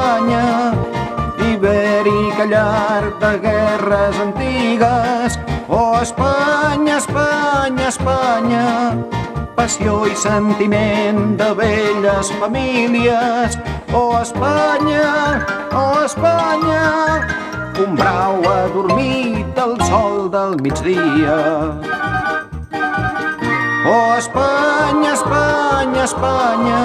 Espanya, ibèrica llar de guerres antigues. Oh, Espanya, Espanya, Espanya, passió i sentiment de velles famílies. Oh, Espanya, un brau adormit al sol del migdia. Oh, Espanya, Espanya, Espanya,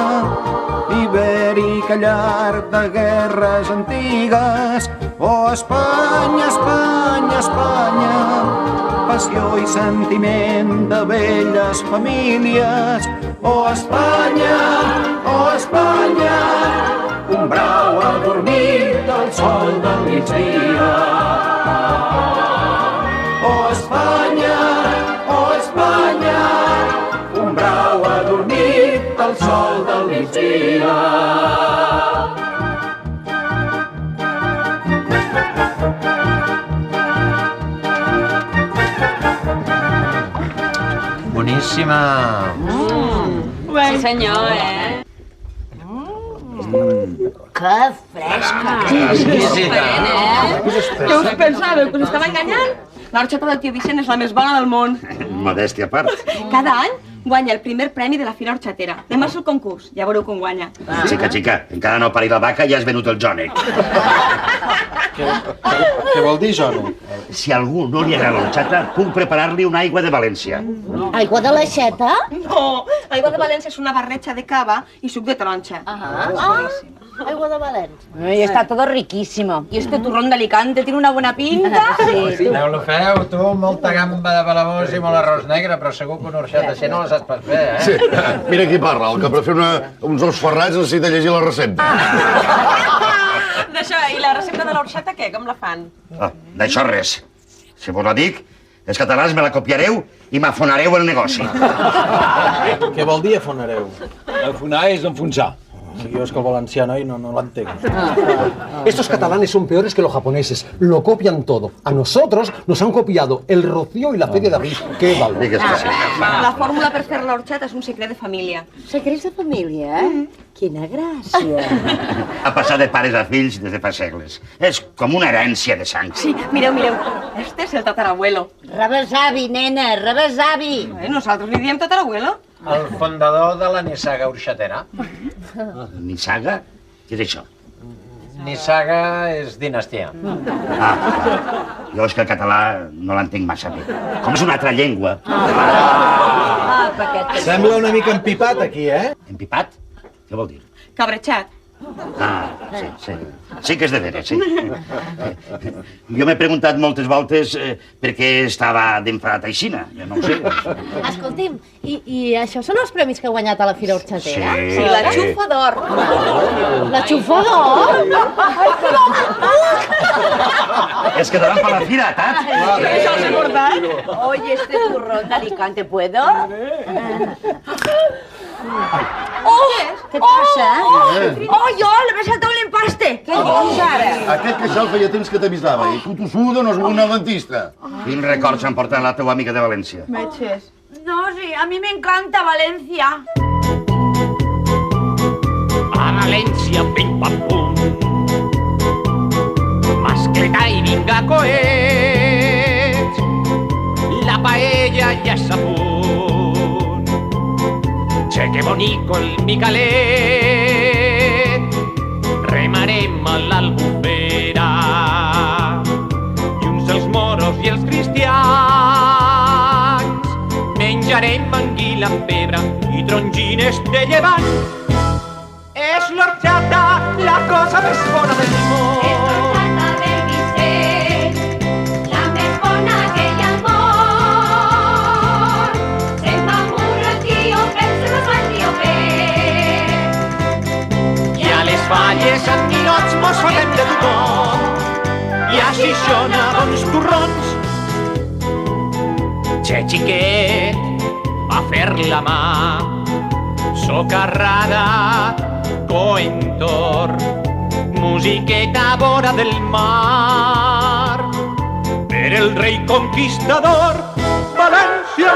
ibèrica llar de guerres antigues. Oh, Espanya, Espanya, Espanya, passió i sentiment de velles famílies. Oh, Espanya, un brau adormit al sol del migdia. Oh, Espanya, un brau adormit al sol del migdia. Boníssima! Sí, senyor, Que fresca! Exquisita! Què us pensàveu, que us estava enganyant? L'horxata del tio Vicent és la més bona del món. Modèstia a part. Cada any guanya el primer premi de la Fira Horxatera. Demà és el concurs, ja veureu com guanya. Xica, encara no ha parit la vaca i ja has venut el jònec. Què vol dir, Jònec? Si a algú no li agrada l'horxata, puc preparar-li una aigua de València. Aigua de l'aixeta? No, l'aigua de València és una barreja de cava i suc de taronja. Aigua de València. Y está todo riquísimo. Y este turrón de Alicante tiene una buena pinta. Sí. Lo feu, tu, molta gamba de balabós i molt arròs negre, però segur que una horxata així no la saps pas fer, Sí, mira qui parla, el que per fer uns ous ferrats necessita llegir la recepta. D'això, i la recepta de l'horxata, què? Com la fan? D'això res. Si vos la dic, els catalans me la copiareu i m'afonareu el negoci. Què vol dir afonareu? Afonar és enfonsar. Sí, jo és que el valencià no l'entenc. Estos catalanes son peores que los japoneses. Lo copian todo. A nosotros nos han copiado el Rocío y la Feria de Abril. Qué valor. Digues que sí. La fórmula per fer l'horxata és un secret de família. Secrets de família, eh? Quina gràcia. Ha passat de pares a fills des de fa segles. És com una herència de sang. Sí, mireu. Este és el tatarabuelo. Rebesavi, nena, rebesavi. Nosaltres li diem tatarabuelo. El fundador de la nissaga horxatera. Nissaga? Què és això? Nissaga és dinastia. Jo és que el català no l'entenc massa bé. Com és una altra llengua. Sembla una mica empipat aquí, eh? Empipat? Què vol dir? Cabrejat. Sí. Sí que és de veres, sí. Jo m'he preguntat moltes voltes per què estava d'enfadat aixina. Jo no ho sé. Escolti'm, i això són els premis que ha guanyat a la Fira Horxatera? Sí, la xufa d'or. La xufa d'or? És que davant per la fira, Tat. Això els he portat. Oye, este turrón de Alicante, ¿puedo? Què passa? ¡Oh, yo! ¡Le me ha saltado el empaste! Què dius ara? Aquest queixal feia temps que t'avisava i tu tossuda no has volgut anar al dentista. Quins records s'han portat la teua amiga de València? No, sí, a mí me encanta Valencia. A València, pim pam pum, mascleta i vinga coets, la paella ja és a punt. Che bonico el Micalet, remarem a l'Albufera, junts els moros i els cristians, menjarem anguila amb pebre i trongines de llevant. És l'horxata la cosa més bona del món. Falles en ninots mos fotem de tothom i a Xixona bons torrons. Che xiquet va fer la mà, socarrada, coentor, musiqueta a vora del mar. Per el rei conquistador, València!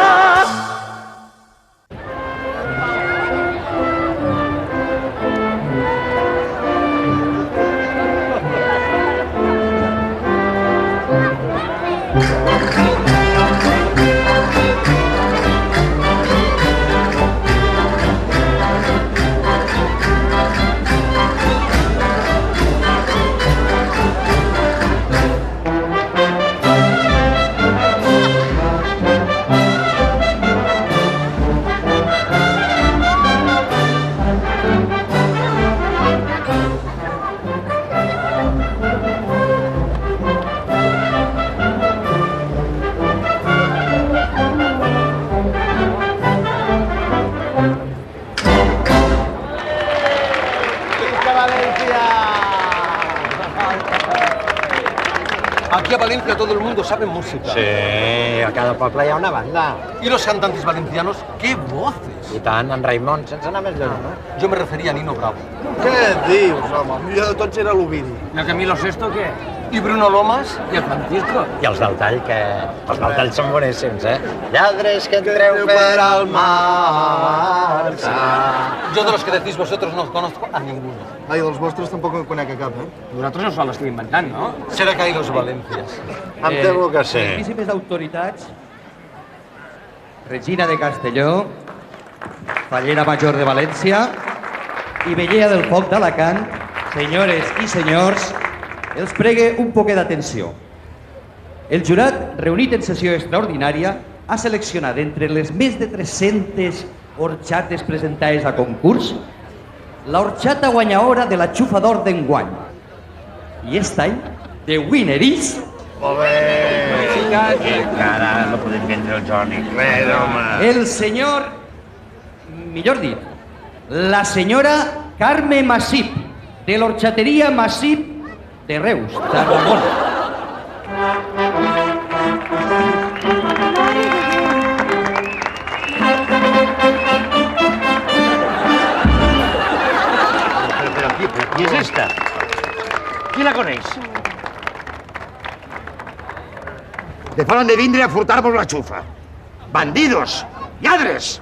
Aquí a Valencia todo el mundo sabe música. Sí, a cada poble hi ha una banda. ¿Y los cantantes valencianos? ¡Qué voces! I tant, en Raimon, sense anar més lluny, no? Yo me refería a Nino Bravo. Què dius, home? El millor de tots era l'Ovidi. ¿Y a Camilo Sesto qué? ¿Y Bruno Lomas? ¿Y el Francisco? I els del tall, que... Els del tall són boníssims, eh? Lladres que entreu per al mar. Yo de los que decís vosotros no conozco a ninguno. Ai, dels vostres tampoc en conec a cap, eh? Nosaltres no se l'estem inventant, no? Será que hay los Valencias. Em temo que sí. Principis d'autoritats, Regina de Castelló, Fallera Major de València i Vellea del Foc d'Alacant, senyores i senyors, els pregue un poquet d'atenció. El jurat, reunit en sessió extraordinària, ha seleccionat entre les més de 300 horchates presentades a concurs la horchata guanyadora de la xufa d'or d'enguany. I aquest any, the winner is... Molt bé. Encara no podem vendre el Johnny. Res, home. El senyor... Millor dit, la senyora Carme Massip, de l'Horxateria Massip de Reus, Tarragona. Però qui és esta? Qui la coneix? De fora han de vindre a furtar-vos la xufa. Bandidos! Lladres!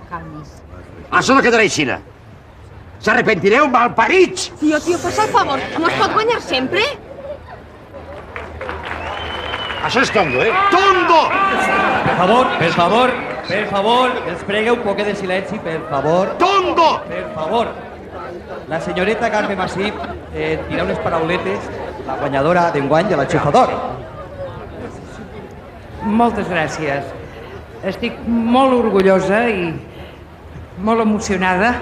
Això no quedarà així. S'arrepentireu, malparits! Tío, pasa el favor. ¿No es pot guanyar sempre? Això és tongo, eh? Tongo! Per favor, els pregue un poquet de silenci, per favor. Tongo! Per favor. La senyoreta Carme Massip dirà unes parauletes, la guanyadora d'enguany de la xufa d'or. Moltes gràcies. Estic molt orgullosa i molt emocionada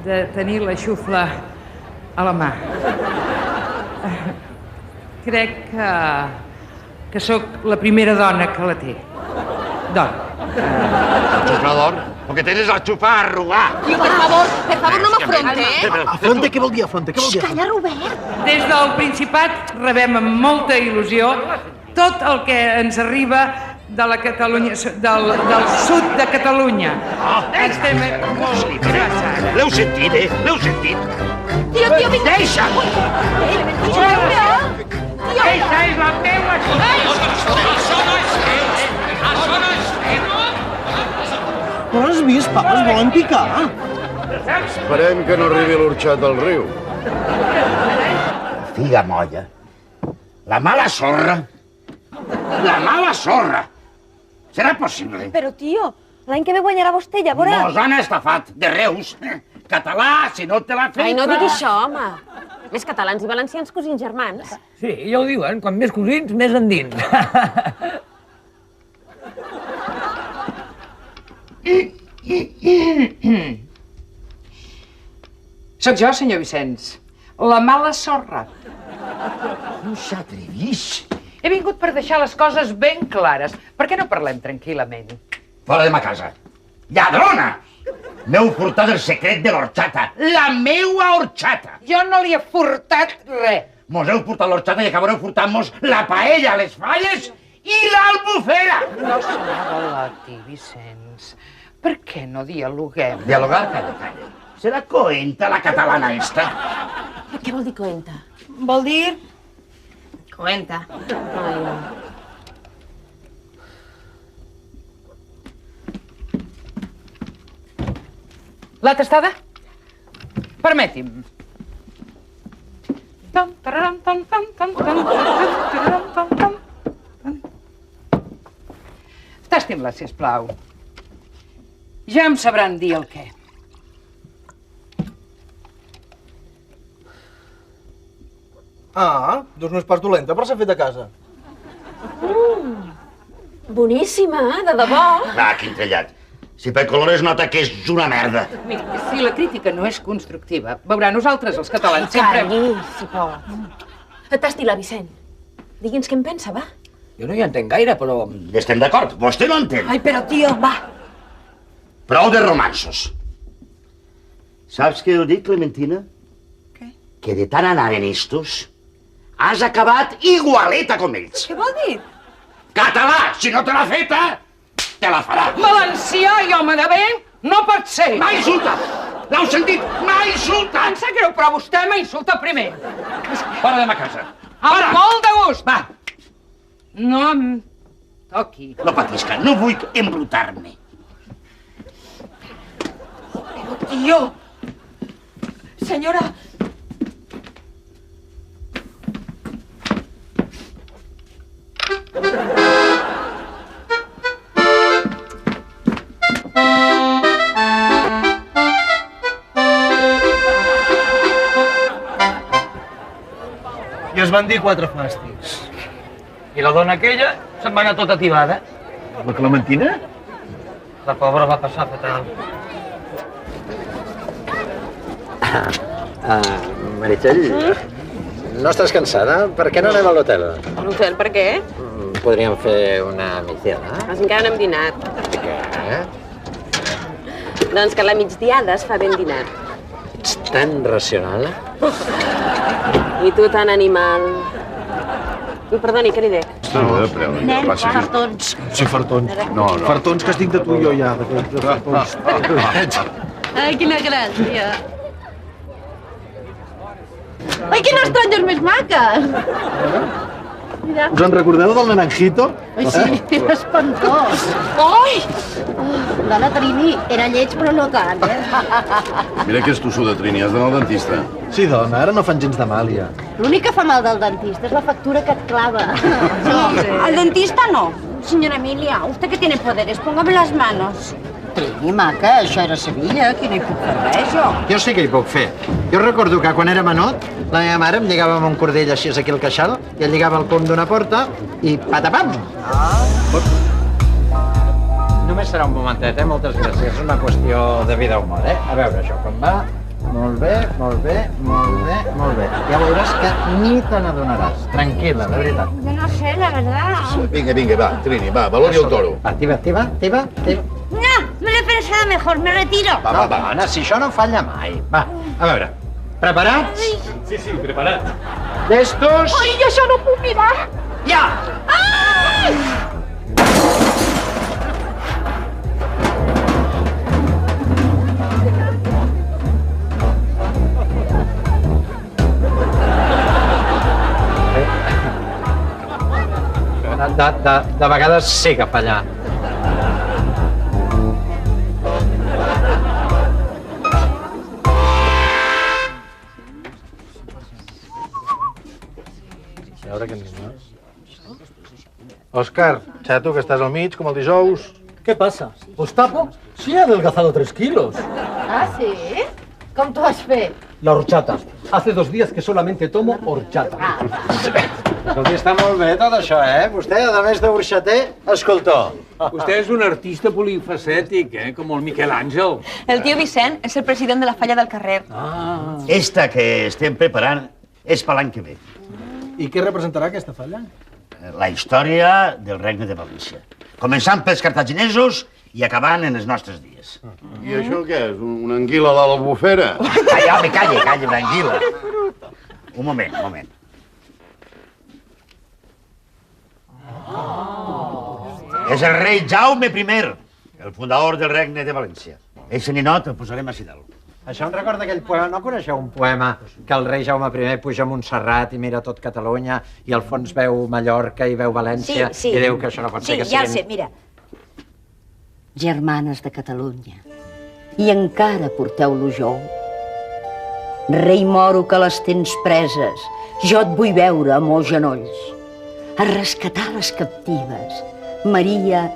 de tenir la xufla a la mà. Crec que sóc la primera dona que la té. Dona. La xufa d'or? Perquè tens la xufa a arrugar. Tío, per favor, no m'afronte, eh? Afronte, què vol dir afronte? Què vol dir? Calla, Robert. Des del Principat rebem amb molta il·lusió tot el que ens arriba de la Catalunya, del sud de Catalunya. Estem molt interessats. L'heu sentit, eh? L'heu sentit? Tío, vinga. Deixa'm! Esa és la meua xufa! Això no és meu! Això no és meu! Però has vist, papa, es volen picar. Esperem que no arribi l'orxat al riu. Figa molla. La mala sorra. La mala sorra. Serà possible? Però, tio, l'any que ve guanyarà vostè, ja veurà. Mos han estafat de Reus. Català, si no te l'ha fet... Ai, no diguis això, home. Més catalans i valencians, cosins germans. Sí, ja ho diuen, quan més cosins, més endins. Soc jo, senyor Vicenç, la mala sorra. No s'atrevís. He vingut per deixar les coses ben clares. Per què no parlem tranquil·lament? Fora de ma casa. Lladrona! M'heu furtat el secret de l'orxata. La meua orxata. Jo no li he furtat res. Mos heu furtat l'orxata i acabareu furtant-mos la paella, les falles i l'albufera. No se n'avaloti, Vicenç. Per què no dialoguem? Dialogar, calla. Serà coenta la catalana esta? Què vol dir coenta? Vol dir... Coenta. Ai, La testada? Permeti'm. Tam, tararam, tam, tam, tam, tam, tararam, tam, tam. Tastin-la, sisplau. Ja em sabran dir el què. Ah, doncs no és pas dolenta, però s'ha fet a casa. Boníssima, de debò. Va, quin trellat. Si per color es nota que és una merda. Mira, si la crítica no és constructiva, veurà, nosaltres, els catalans, sempre... Calli, si pot. Tasti-la, Vicent. Digui'ns què en pensa, va. Jo no hi entenc gaire, però... Estem d'acord, vostè no entén. Ai, però, tio, va. Prou de romansos. Saps què heu dit, Clementina? Què? Que de tant anar en estos, Has acabat igualeta com ells. Què vol dir? Català, si no te l'ha feta, te la farà. Valencià i home de bé no pot ser. M'ha insultat! L'heu sentit? M'ha insultat! Em sap greu, però vostè m'ha insultat primer. Fora de ma casa. Amb molt de gust. Va. No em toqui. No patisca, no vull embrutar-me. Tio! Senyora! I es van dir 4 fàstics. I la dona aquella se'n va anar tota tibada. La Clementina? La pobra va passar fatal. Meritxell, no estàs cansada? Per què no anem a l'hotel? A l'hotel, per què? Podríem fer una migdiada. Mas encara no hem dinat. Què? Doncs que a la migdiada es fa ben dinar. Ets tan racional. I tu tan animal. I perdoni, què li dec? Nen, fartons. Sí, fartons. No. Fartons que estic de tu i jo ja, de fartons. Ai, quina gràcia. Ai, quines tranyes més maques! Mira. Us en recordeu del naranjito? Ai, sí, era espantós. Ai! Dona Trini, era lleig però no tant, eh? Mira que és tossuda, Trini, has d'anar al dentista. Sí, dona, ara no fan gens de mal, ja. L'únic que fa mal del dentista és la factura que et clava. Al dentista no. Señora Emilia, usted que tiene poderes, póngame las manos. Trini, maca, això era Sevilla, aquí no hi puc fer res, jo. Jo sí que hi puc fer. Jo recordo que quan era menut, la meva mare em lligava amb un cordell així aquí al queixal i el lligava al pom d'una porta i patapam! Només serà un momentet, moltes gràcies. És una qüestió de vida o mort, A veure, això com va. Molt bé, molt bé, molt bé, molt bé. Ja veuràs que ni te n'adonaràs. Tranquil·la, de veritat. Yo no sé, la verdad. Vinga, va, Trini, va, valori el toro. Va, activa. No, me lo he pensado mejor, me retiro. Va, Anna, si això no falla mai. Va, a veure, preparats? Sí, preparat. Llestos? Ai, jo això no puc mirar. Ja! Ai! De vegades sí que falla. A veure què anem, Òscar, xato, que estàs al mig, com el dijous. ¿Qué pasa? ¿Os tapo? Sí he adelgazado 3 kilos. Ah, sí? Com t'ho has fet? La horchata. Hace 2 días que solamente tomo horchata. Escolti, està molt bé tot això, Vostè, a més d'orxater, escoltó. Vostè és un artista polifacètic, com el Miquel Àngel. El tio Vicent és el president de la falla del carrer. Esta que estem preparant és per l'any que ve. I què representarà aquesta falla? La història del Regne de València. Començant pels cartaginesos i acabant en els nostres dies. I això què és? Una anguila de la bufera? Calla, home, calla, una anguila. Un moment. És el rei Jaume I, el fundador del Regne de València. Eixe ninot el posarem a dalt. Això em recorda aquell poema, no coneixeu un poema que el rei Jaume I puja a Montserrat i mira tot Catalunya i al fons veu Mallorca i veu València Sí. i diu que això no pot ser que Sí, ja siguin... el sé, mira. Germanes de Catalunya, i encara porteu-lo jou. Rei moro que les tens preses, jo et vull veure a molts genolls. A rescatar les captives, Maria,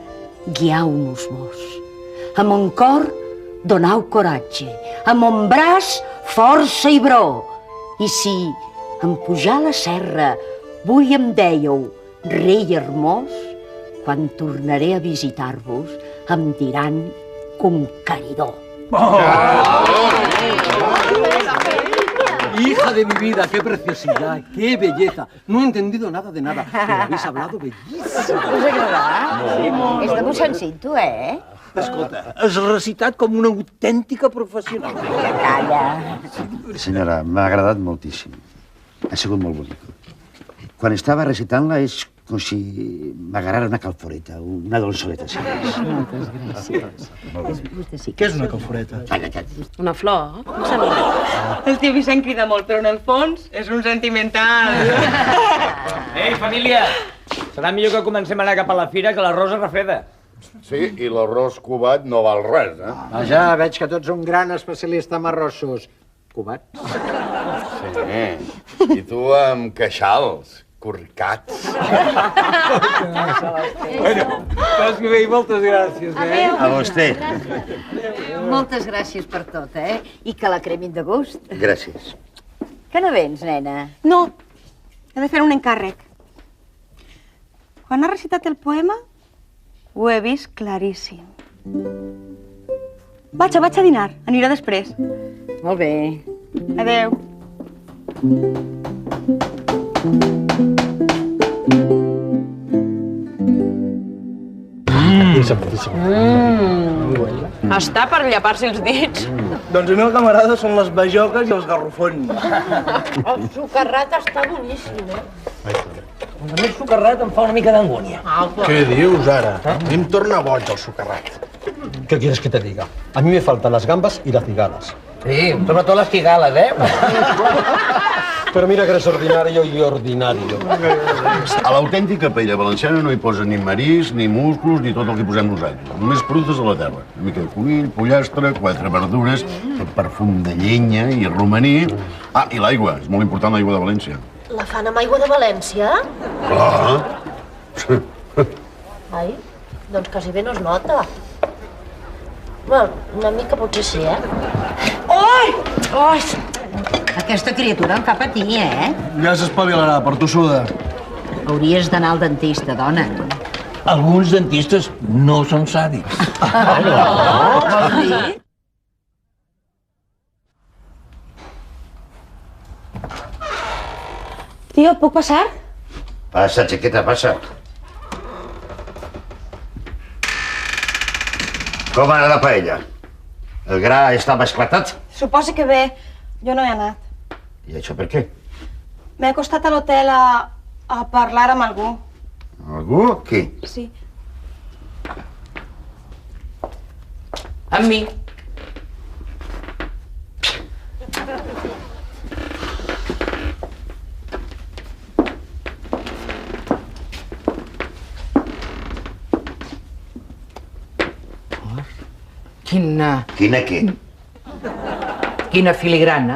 guiau-nos mos. A mon cor, donau coratge, a mon braç, força i bro. I si, en pujar la serra, vull em dèieu, rei hermós, quan tornaré a visitar-vos, em diran conqueridor. Hija de mi vida, qué preciosidad, qué belleza. No he entendido nada de nada, pero habéis hablado bellísimo. Us agradarà? Sí, molt. És de Mossèn tu, Escolta, has recitat com una autèntica professional. Calla. Senyora, m'ha agradat moltíssim. Ha sigut molt bonic. Quan estava recitant-la és com si m'agarrara una calforeta, una dolçoleta. Sí. Moltes gràcies. Què és una calforeta? Calla. Una flor? Com sembla? El tio Vicent crida molt, però en el fons és un sentimental. Ei, família! Serà millor que comencem a anar cap a la fira que l'arròs es refreda. Sí, i l'arròs cubat no val res, eh? Vaja, veig que tu ets un gran especialista en arrossos. Cubats? Sí, i tu amb queixals, corcats. Bueno, passi bé i moltes gràcies, eh? A vostè. Moltes gràcies per tot, eh? I que la cremin de gust. Gràcies. Que no vens, nena? No, he de fer un encàrrec. Quan ha recitat el poema, ho he vist claríssim. Vaig a dinar, anirà després. Molt bé. Adeu. Està per llapar-se els dits. Doncs a mi el que m'agrada són les bajoques i els garrofons. El sucarrat està boníssim, eh? A mi el sucarrat em fa una mica d'angúnia. ¿Qué dius, ara? A mi em torna boig el sucarrat. ¿Qué quieres que te diga? A mí me faltan las gambas y las cigalas. Sí, sobretot les cigales, eh? Pero mira que eres ordinario y ordinario. A l'autèntica paella valenciana no hi posa ni marís, ni musclos, ni tot el que posem nosaltres. Només productes de la terra. Una mica de conill, pollastre, 4 verdures, tot perfum de llenya i romaní. Ah, i l'aigua. És molt important l'aigua de València. La fan amb aigua de València? Clar. Ai, doncs quasi bé no es nota. Bueno, una mica potser sí, eh? Oi! Oi! Aquesta criatura em fa patir, eh? Ja s'espavilarà, per tossuda. Hauries d'anar al dentista, dona. Alguns dentistes no són sàdics. Vols dir? Tio, puc passar? Passa, xiqueta, passa. Com ha anat la paella? El gra estava esclatat? Suposi que bé. Jo no he anat. I això per què? M'he acostat a l'hotel a parlar amb algú. Algú? Qui? Sí. Amb mi. Quina... Quina què? Quina filigrana.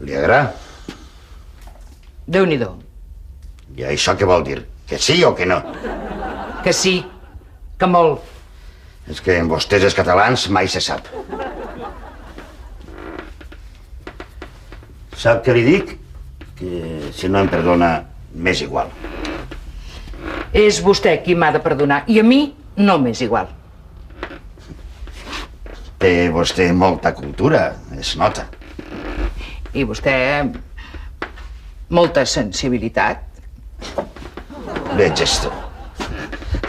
Li agrada? Déu-n'hi-do. I això què vol dir? Que sí o que no? Que sí, que molt. És que en vostès, els catalans, mai se sap. Sap què li dic? Que si no em perdona, m'és igual. És vostè qui m'ha de perdonar i a mi no m'és igual. Té vostè molta cultura, es nota. I vostè... molta sensibilitat. Veig esto.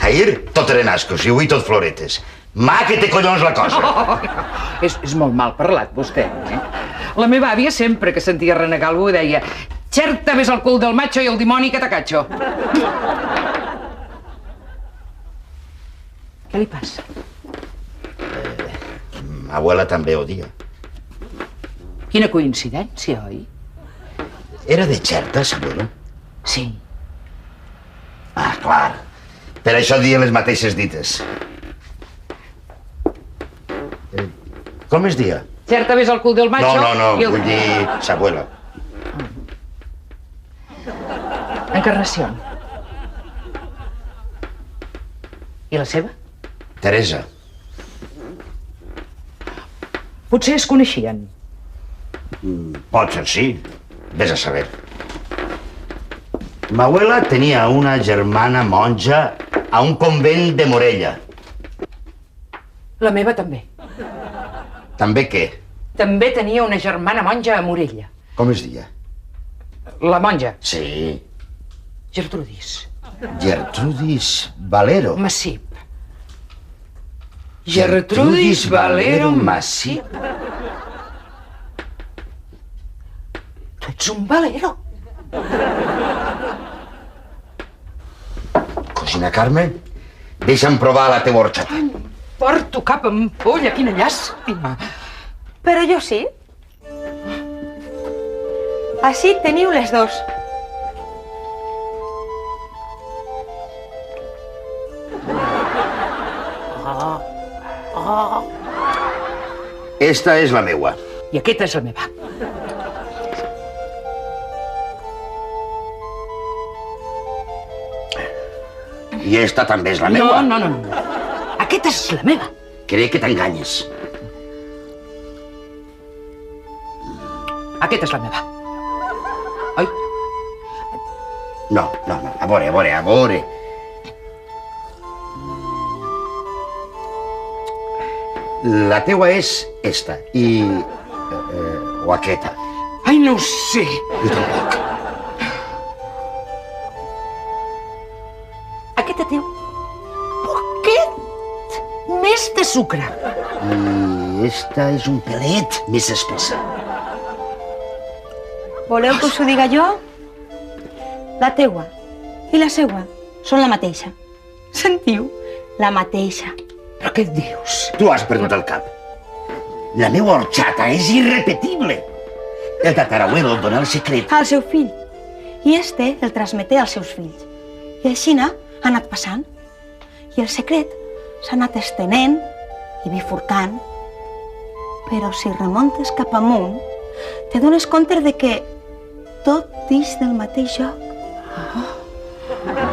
Ahir tot eren ascos i avui tot floretes. Ma que té collons la cosa. És molt mal parlat, vostè, eh? La meva àvia sempre que sentia renegar algú deia «Xerta ves el cul del macho i el dimoni que t'acatxo». Què li passa? Ma abuela també odia. Quina coincidència, oi? Era de Xerta, sa abuela? Sí. Ah, clar. Per això dien les mateixes dites. Com es dia? Xerta ves el cul del macho... No, vull dir sa abuela. Encarnació. I la seva? Teresa. Potser es coneixien. Pot ser, sí. Ves a saber. Ma abuela tenia una germana monja a un convent de Morella. La meva també. També què? També tenia una germana monja a Morella. Com es deia? La monja. Sí. Gertrudis. Gertrudis Valero. Massip. Gertrudis Valero Massip. Ets un valero. Cosina Carme, deixa'm provar la teva horxata. Porto cap ampolla, quina llàstima. Però jo sí. Així teniu les dos. Esta és la meua. I aquesta és la meva. I esta també és la meua. No. Aquesta és la meva. Crec que t'enganyes. Aquesta és la meva. Oi? No. A veure. La teua és esta i... o aquesta. Ai, no ho sé. Jo tampoc. Aquesta té un poquet més de sucre. I esta és un pelet més espessa. Voleu que us ho diga jo? La teua i la seua són la mateixa. Sentiu? La mateixa. Però què et dius? Tu has perdut el cap. La meva horxata és irrepetible. El tatarabuelo dona el secret al seu fill. I este el transmeté als seus fills. I així ha anat passant. I el secret s'ha anat estenent i bifurcant. Però si remontes cap amunt, te dones compte de que tot ix del mateix lloc.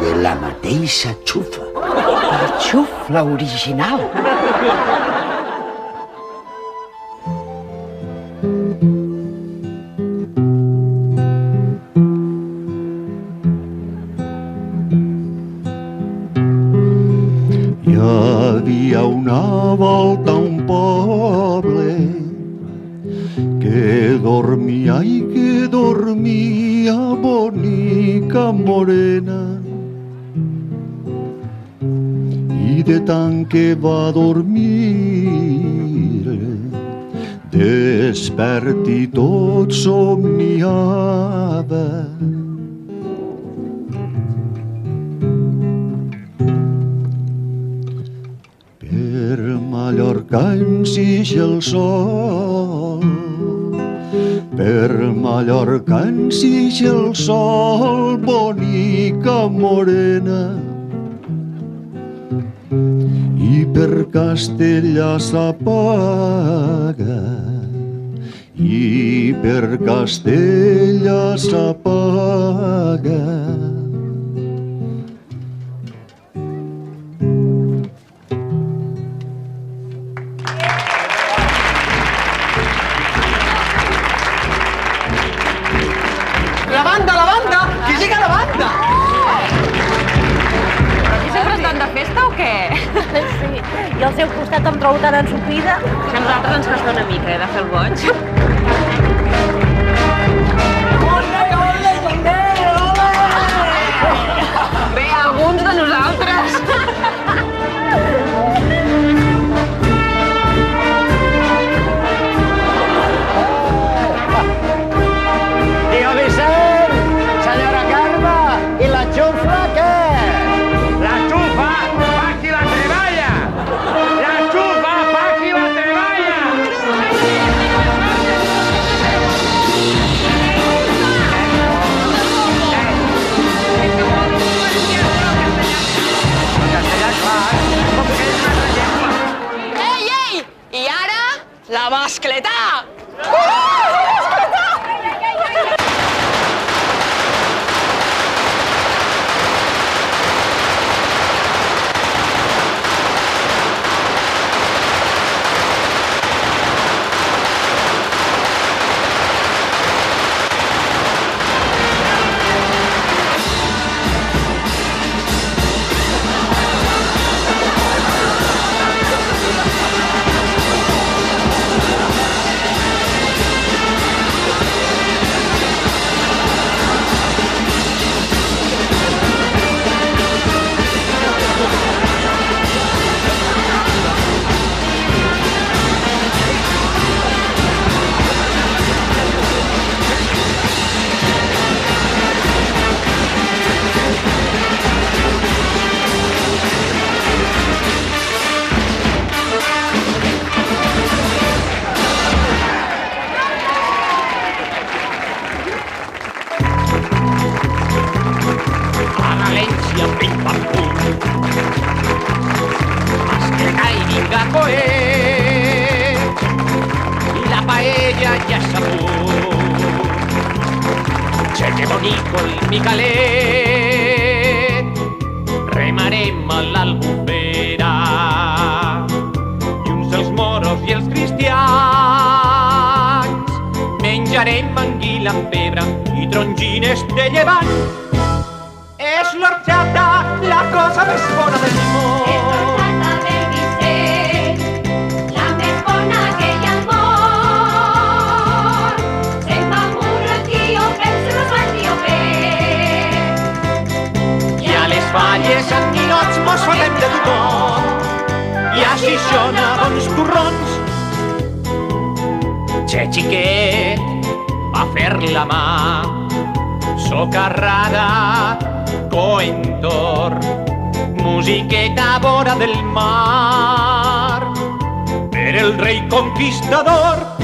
de la mateixa xufa. La xufla original. Hi havia una volta un poble que dormia i que dormia bonica morena. I de tant que va dormir, despert i tot somniava. Per Mallorca ensix el sol, per Mallorca ensix el sol, bonica morena. I per Castella s'apaga, i per Castella s'apaga. La banda! Que llega la banda! Però aquí sempre estan de festa o què? Sí, i al seu costat em trobo tan ensupida. Que a nosaltres ens costa una mica, de fer el boig. Bé, alguns de nosaltres. Tío Vicent, senyora Carme, i la xufla què? La xufa fa qui la treballa! La xufa fa qui la treballa! Ei! I ara, la mascletà! paella ja sabut. Cheque bonico el Micalet, remarem a l'Albufera, junts els moros i els cristians, menjarem anguila amb pebre i trongines de llevant. És l'orxata la cosa més bona del món. Falles en ninots mos fotem de tothom i a Xixona bons torrons. Xe xiquet va fer la mà, socarrada, coentor, musiqueta a vora del mar per el rei conquistador.